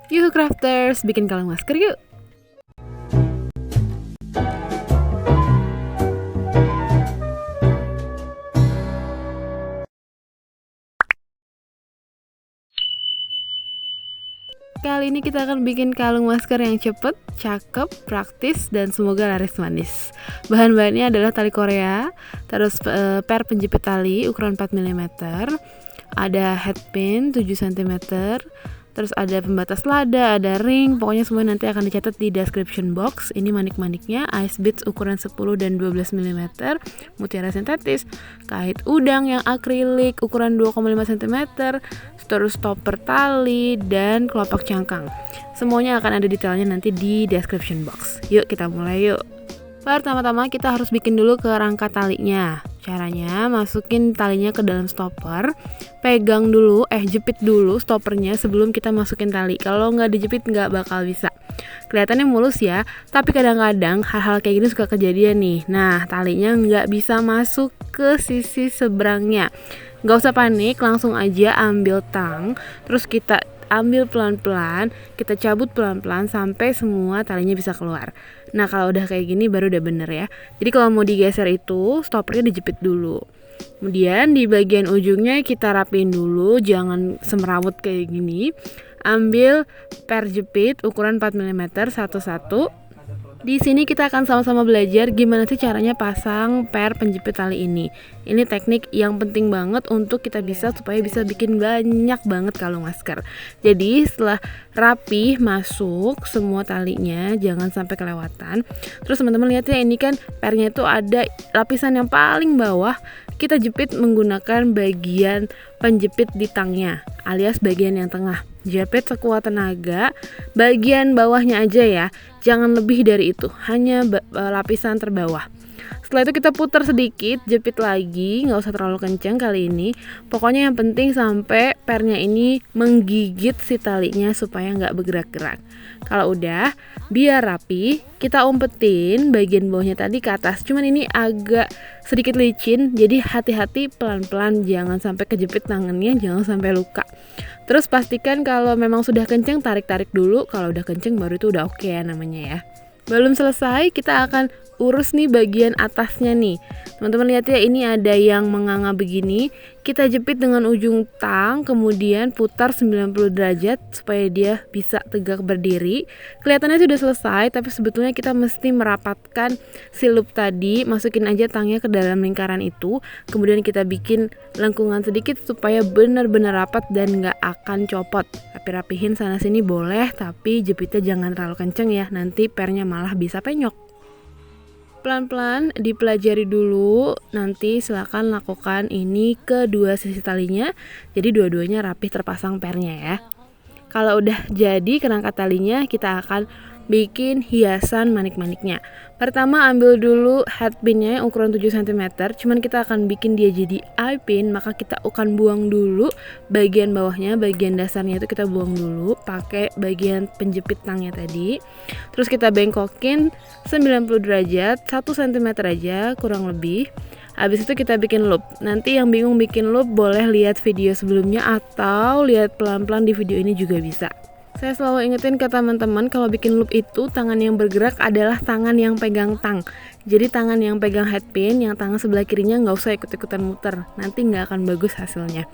Yuk crafters, bikin kalung masker yuk. Kali ini kita akan bikin kalung masker yang cepet, cakep, praktis, dan semoga laris manis. Bahan-bahannya adalah tali Korea, terus per penjepit tali ukuran 4 mm, ada headpin 7 cm, terus ada pembatas lada, ada ring, pokoknya semua nanti akan dicatat di description box. Ini manik-maniknya, ice beads ukuran 10 dan 12 mm, mutiara sintetis, kait udang yang akrilik ukuran 2,5 cm, terus stopper tali, dan kelopak cangkang. Semuanya akan ada detailnya nanti di description box. Yuk kita mulai yuk. Pertama-tama kita harus bikin dulu kerangka talinya. Caranya masukin talinya ke dalam stopper, pegang dulu, jepit dulu stoppernya sebelum kita masukin tali. Kalau nggak dijepit nggak bakal bisa. Kelihatannya mulus ya, tapi kadang-kadang hal-hal kayak gini suka kejadian nih. Nah, talinya nggak bisa masuk ke sisi seberangnya. Nggak usah panik, langsung aja ambil tang, terus kita ambil pelan-pelan, kita cabut pelan-pelan sampai semua talinya bisa keluar. Nah, kalau udah kayak gini baru udah bener ya. Jadi kalau mau digeser itu stoppernya dijepit dulu. Kemudian di bagian ujungnya kita rapiin dulu, jangan semerawut kayak gini. Ambil per jepit ukuran 4 mm satu-satu. Di sini kita akan sama-sama belajar gimana sih caranya pasang per penjepit tali ini. Ini teknik yang penting banget untuk kita supaya bisa bikin banyak banget kalung masker. Jadi setelah rapi masuk semua talinya, jangan sampai kelewatan. Terus teman-teman lihat ya, ini kan pernya itu ada lapisan yang paling bawah. Kita jepit menggunakan bagian penjepit di tangnya, alias bagian yang tengah. Jepit sekuat tenaga, bagian bawahnya aja ya, jangan lebih dari itu, hanya lapisan terbawah. Setelah itu kita putar sedikit, jepit lagi, nggak usah terlalu kencang kali ini. Pokoknya yang penting sampai pernya ini menggigit si talinya supaya nggak bergerak-gerak. Kalau udah, biar rapi, kita umpetin bagian bawahnya tadi ke atas. Cuman ini agak sedikit licin, jadi hati-hati pelan-pelan, jangan sampai kejepit tangannya, jangan sampai luka. Terus pastikan kalau memang sudah kenceng, tarik-tarik dulu. Kalau udah kenceng baru itu udah oke ya namanya ya. Belum selesai, kita akan urus nih bagian atasnya nih. Teman-teman lihat ya, ini ada yang menganga begini. Kita jepit dengan ujung tang, kemudian putar 90 derajat supaya dia bisa tegak berdiri. Kelihatannya sudah selesai, tapi sebetulnya kita mesti merapatkan si loop tadi. Masukin aja tangnya ke dalam lingkaran itu, kemudian kita bikin lengkungan sedikit supaya benar-benar rapat dan nggak akan copot. Rapi-rapihin sana sini boleh, tapi jepitnya jangan terlalu kenceng ya, nanti pernya malah bisa penyok. Pelan-pelan dipelajari dulu, nanti silakan lakukan ini ke dua sisi talinya, jadi dua-duanya rapih terpasang pernya ya. Kalau udah jadi kerangka talinya, kita akan bikin hiasan manik-maniknya. Pertama ambil dulu headpinnya yang ukuran 7 cm, cuman kita akan bikin dia jadi eye pin, maka kita akan buang dulu bagian bawahnya, bagian dasarnya itu kita buang dulu pakai bagian penjepit tangnya tadi. Terus kita bengkokin 90 derajat, 1 cm aja kurang lebih. Habis itu kita bikin loop. Nanti yang bingung bikin loop boleh lihat video sebelumnya atau lihat pelan-pelan di video ini juga bisa. Saya selalu ingetin ke teman-teman kalau bikin loop itu tangan yang bergerak adalah tangan yang pegang tang. Jadi tangan yang pegang headpin, yang tangan sebelah kirinya nggak usah ikut-ikutan muter, nanti nggak akan bagus hasilnya.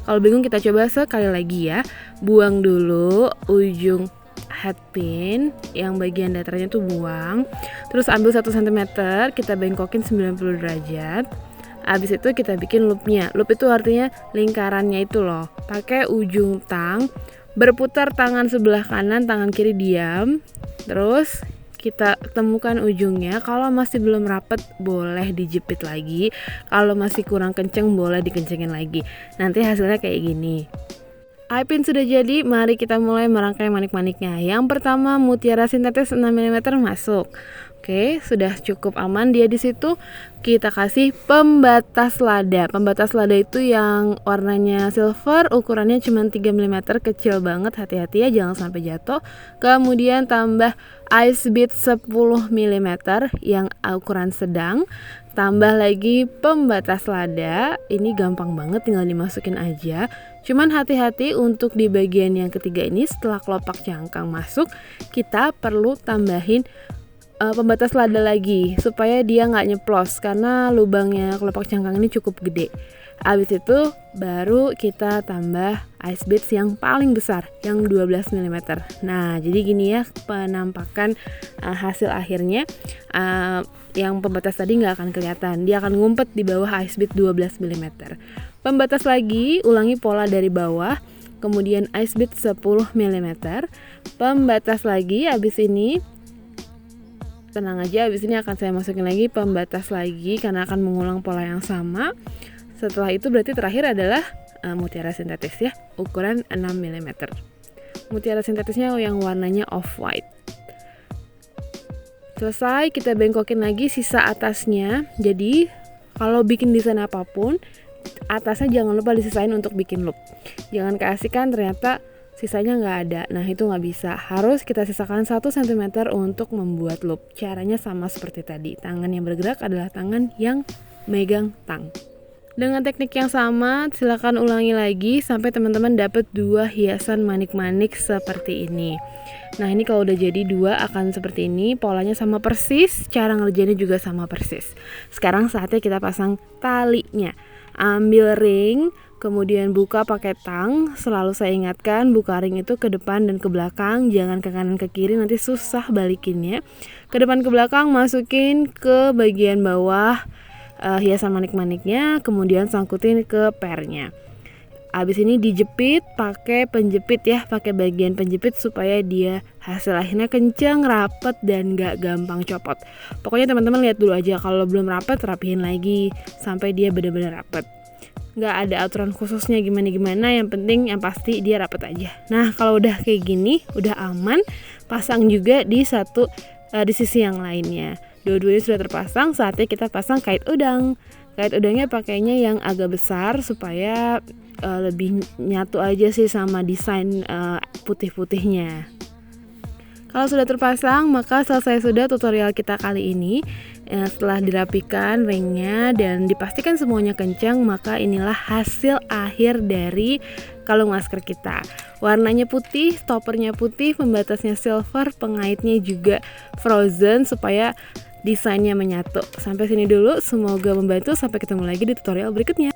Kalau bingung kita coba sekali lagi ya. Buang dulu ujung headpin, yang bagian datarnya tuh buang. Terus ambil 1 cm, kita bengkokin 90 derajat. Habis itu kita bikin loopnya. Loop itu artinya lingkarannya itu loh. Pakai ujung tang, berputar tangan sebelah kanan, tangan kiri diam. Terus kita temukan ujungnya. Kalau masih belum rapet boleh dijepit lagi. Kalau masih kurang kenceng boleh dikencengin lagi. Nanti hasilnya kayak gini. Eye pin sudah jadi, mari kita mulai merangkai manik-maniknya. Yang pertama mutiara sintetis 6 mm masuk. Oke, sudah cukup aman dia di situ. Kita kasih pembatas lada. Pembatas lada itu yang warnanya silver, ukurannya cuma 3 mm, kecil banget. Hati-hati ya, jangan sampai jatuh. Kemudian tambah ice bead 10 mm yang ukuran sedang. Tambah lagi pembatas lada. Ini gampang banget, tinggal dimasukin aja. Cuman hati-hati untuk di bagian yang ketiga ini, setelah kelopak cangkang masuk, kita perlu tambahin pembatas lada lagi supaya dia nggak nyeplos karena lubangnya kelopak cangkang ini cukup gede. Habis itu baru kita tambah ice beads yang paling besar yang 12 mm. Nah, jadi gini ya penampakan hasil akhirnya. Yang pembatas tadi nggak akan kelihatan, dia akan ngumpet di bawah ice bead 12 mm. Pembatas lagi, ulangi pola dari bawah, kemudian ice bead 10 mm. Pembatas lagi, habis ini tenang aja, habis ini akan saya masukin lagi pembatas lagi karena akan mengulang pola yang sama. Setelah itu berarti terakhir adalah mutiara sintetis ya, ukuran 6 mm. Mutiara sintetisnya yang warnanya off white. Selesai, kita bengkokin lagi sisa atasnya. Jadi kalau bikin desain apapun, atasnya jangan lupa disisain untuk bikin loop. Jangan keasikan ternyata sisanya nggak ada. Nah, itu nggak bisa. Harus kita sisakan 1 cm untuk membuat loop. Caranya sama seperti tadi. Tangan yang bergerak adalah tangan yang megang tang. Dengan teknik yang sama, silakan ulangi lagi sampai teman-teman dapat 2 hiasan manik-manik seperti ini. Nah, ini kalau udah jadi 2 akan seperti ini. Polanya sama persis, cara ngerjainnya juga sama persis. Sekarang saatnya kita pasang talinya. Ambil ring, kemudian buka pakai tang. Selalu saya ingatkan, buka ring itu ke depan dan ke belakang, jangan ke kanan ke kiri, nanti susah balikinnya. Ke depan ke belakang, masukin ke bagian bawah hiasan manik-maniknya, kemudian sangkutin ke pernya. Habis ini dijepit pakai penjepit ya, pakai bagian penjepit supaya dia hasil akhirnya kencang, rapet, dan gak gampang copot. Pokoknya teman-teman lihat dulu aja, kalau belum rapet rapihin lagi sampai dia benar-benar rapet. Gak ada aturan khususnya gimana-gimana, yang penting yang pasti dia rapet aja. Nah, kalau udah kayak gini, udah aman, pasang juga di sisi yang lainnya. Dua-duanya sudah terpasang, saatnya kita pasang kait udang. Kait udangnya pakainya yang agak besar supaya lebih nyatu aja sih sama desain putih-putihnya. Kalau sudah terpasang, maka selesai sudah tutorial kita kali ini. Setelah dirapikan ringnya dan dipastikan semuanya kencang, maka inilah hasil akhir dari kalung masker kita. Warnanya putih, stoppernya putih, pembatasnya silver, pengaitnya juga frozen supaya desainnya menyatu. Sampai sini dulu, semoga membantu. Sampai ketemu lagi di tutorial berikutnya.